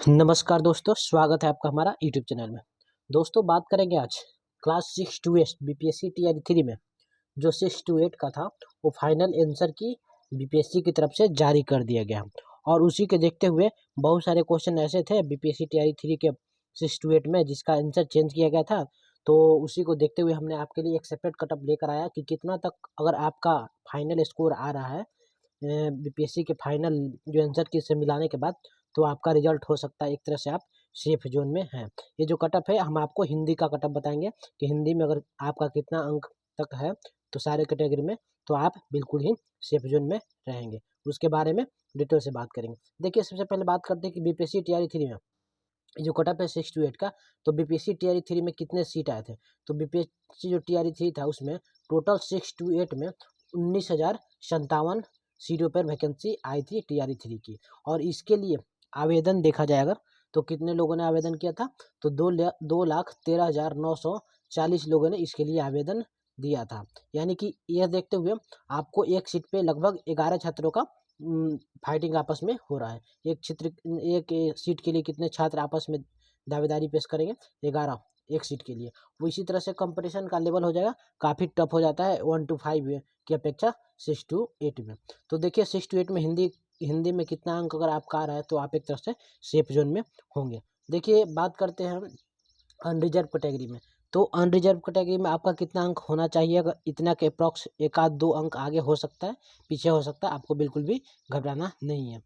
नमस्कार दोस्तों, स्वागत है आपका हमारा यूट्यूब चैनल में। दोस्तों बात करेंगे आज क्लास 6 टू 8 बीपीएससी टीआरई 3 में जो 6 टू 8 का था वो फाइनल आंसर की बीपीएससी की तरफ से जारी कर दिया गया और उसी के देखते हुए बहुत सारे क्वेश्चन ऐसे थे बीपीएससी टीआरई 3 के 6 टू 8 में जिसका आंसर चेंज किया गया था। तो उसी को देखते हुए हमने आपके लिए एक सेपरेट कटअप लेकर आया कि कितना तक अगर आपका फाइनल स्कोर आ रहा है बीपीएससी के फाइनल जो आंसर की से मिलाने के बाद तो आपका रिजल्ट हो सकता है एक तरह से आप सेफ जोन में हैं। ये जो कटअप है हम आपको हिंदी का कटअप बताएंगे कि हिंदी में अगर आपका कितना अंक तक है तो सारे कैटेगरी में तो आप बिल्कुल ही सेफ जोन में रहेंगे। उसके बारे में डिटेल से बात करेंगे। देखिए सबसे पहले बात करते हैं कि बीपीएससी टीआरई 3 में जो कटअप है 6 टू 8 का, तो बीपीएससी टीआरई 3 में कितने सीट आए थे। तो बीपीएससी जो टीआरई 3 था उसमें टोटल 6 टू 8 में 19,057 सीटों पर वैकेंसी आई थी टीआरई 3 की। और इसके लिए आवेदन देखा जाए अगर तो कितने लोगों ने आवेदन किया था, तो 2,13,940 लोगों ने इसके लिए आवेदन दिया था। यानी कि यह देखते हुए आपको एक सीट पे लगभग 11 छात्रों का फाइटिंग आपस में हो रहा है। एक सीट के लिए कितने छात्र आपस में दावेदारी पेश करेंगे, 11 एक सीट के लिए। वो इसी तरह से कंपटीशन का लेवल हो जाएगा, काफ़ी टफ हो जाता है 1 to 5 की अपेक्षा 6 to 8 में। तो देखिए 6 to 8 में हिंदी में कितना अंक अगर आपका आ रहा है तो आप एक तरह से सेफ जोन में होंगे। देखिए बात करते हैं हम अनरिजर्व कैटेगरी में। तो अनरिजर्व कैटेगरी में आपका कितना अंक होना चाहिए, अगर इतना के अप्रॉक्स 1 आध 2 अंक आगे हो सकता है, पीछे हो सकता है, आपको बिल्कुल भी घबराना नहीं है।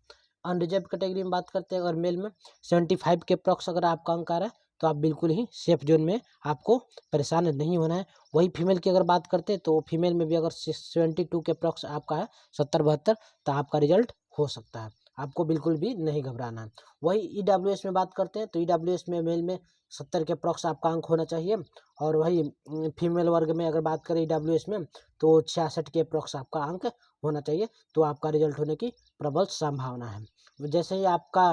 अनरिजर्व कैटेगरी में बात करते हैं अगर मेल में 75 के अप्रॉक्स अगर आपका अंक आ रहा है तो आप बिल्कुल ही सेफ जोन में, आपको परेशान नहीं होना है। वही फीमेल की अगर बात करते हैं तो फीमेल में भी अगर 72 के अप्रॉक्स आपका है 70-72 तो आपका रिजल्ट हो सकता है, आपको बिल्कुल भी नहीं घबराना है। वही ईडब्ल्यूएस में बात करते हैं तो ईडब्ल्यूएस में मेल में 70 के अप्रॉक्स आपका अंक होना चाहिए। और वही फीमेल वर्ग में अगर बात करें ईडब्ल्यूएस में तो 66 के अप्रॉक्स आपका अंक होना चाहिए, तो आपका रिजल्ट होने की प्रबल संभावना है। जैसे ही आपका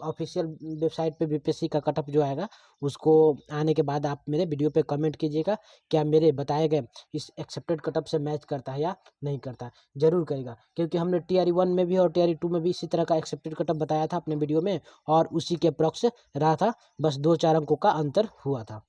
ऑफिशियल वेबसाइट पे बीपीएससी का कटअप जो आएगा उसको आने के बाद आप मेरे वीडियो पे कमेंट कीजिएगा क्या मेरे बताए गए इस एक्सेप्टेड कटअप से मैच करता है या नहीं करता है। जरूर करेगा, क्योंकि हमने टीआरई 1 में भी और टीआरई 2 में भी इसी तरह का एक्सेप्टेड कटअप बताया था अपने वीडियो में और उसी के अप्रॉक्स रहा था, बस 2-4 अंकों का अंतर हुआ था।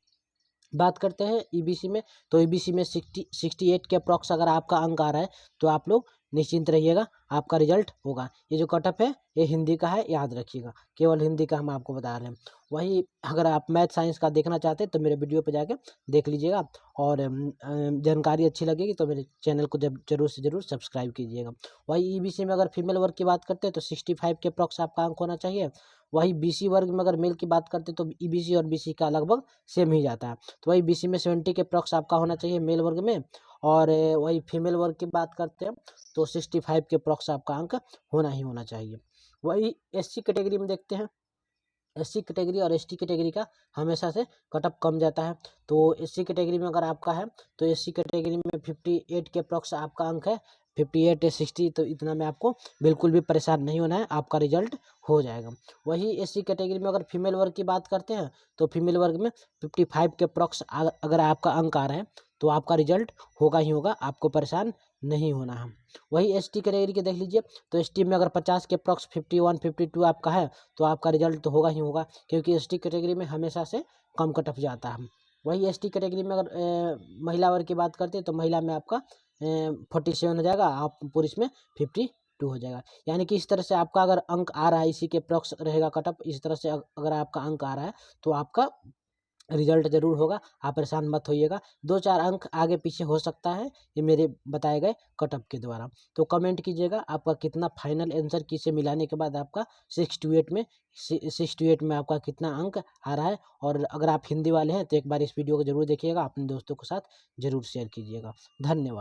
बात करते हैं ईबीसी में, तो ईबीसी में 68 के अप्रॉक्स अगर आपका अंक आ रहा है तो आप लोग निश्चिंत रहिएगा, आपका रिजल्ट होगा। ये जो कटअप है ये हिंदी का है, याद रखिएगा, केवल हिंदी का हम आपको बता रहे हैं। वही अगर आप मैथ साइंस का देखना चाहते हैं तो मेरे वीडियो पे जाके देख लीजिएगा और जानकारी अच्छी लगेगी तो मेरे चैनल को जरूर से जरूर सब्सक्राइब कीजिएगा। वही ईबीसी में अगर फीमेल वर्ग की बात करते हैं तो 65 के अप्रॉक्स आपका अंक होना चाहिए। वही बीसी वर्ग में अगर मेल की बात करते हैं तो ईबीसी और बीसी का लगभग सेम ही जाता है। तो वही बीसी में 70 के अप्रॉक्स आपका होना चाहिए मेल वर्ग में। और वही फीमेल वर्ग की बात करते हैं तो 65 के अप्रॉक्स आपका अंक होना ही होना चाहिए। वही एससी कैटेगरी में देखते हैं, एससी कैटेगरी और एसटी कैटेगरी का हमेशा से कटअप कम जाता है। तो एससी कैटेगरी में अगर आपका है तो एससी कैटेगरी में 58 के अप्रॉक्स आपका अंक है, 58 या 60, तो इतना में आपको बिल्कुल भी परेशान नहीं होना है, आपका रिजल्ट हो जाएगा। वही एससी कैटेगरी में अगर फीमेल वर्ग की बात करते हैं तो फीमेल वर्ग में 55 के अप्रॉक्स अगर आपका अंक आ रहा है तो आपका रिजल्ट होगा ही होगा, आपको परेशान नहीं होना है। वही एसटी कैटेगरी के देख लीजिए, तो एसटी में अगर 50 के अप्रॉक्स 51-52 आपका है तो आपका रिजल्ट तो होगा ही होगा, क्योंकि एसटी कैटेगरी में हमेशा से कम कटअप जाता है। वही एसटी कैटेगरी में अगर महिला वर्ग की बात करते हैं तो महिला में आपका 47 हो जाएगा, आप पुरुष में 52 हो जाएगा। यानी कि इस तरह से आपका अगर अंक आ रहा है इसी के अप्रॉक्स रहेगा कटअप, इस तरह से अगर आपका अंक आ रहा है तो आपका रिजल्ट जरूर होगा, आप परेशान मत होइएगा। 2-4 अंक आगे पीछे हो सकता है ये मेरे बताए गए कटअप के द्वारा। तो कमेंट कीजिएगा आपका कितना फाइनल आंसर की से मिलाने के बाद आपका 6 to 8 में आपका कितना अंक आ रहा है। और अगर आप हिंदी वाले हैं तो एक बार इस वीडियो को जरूर देखिएगा, अपने दोस्तों के साथ जरूर शेयर कीजिएगा। धन्यवाद।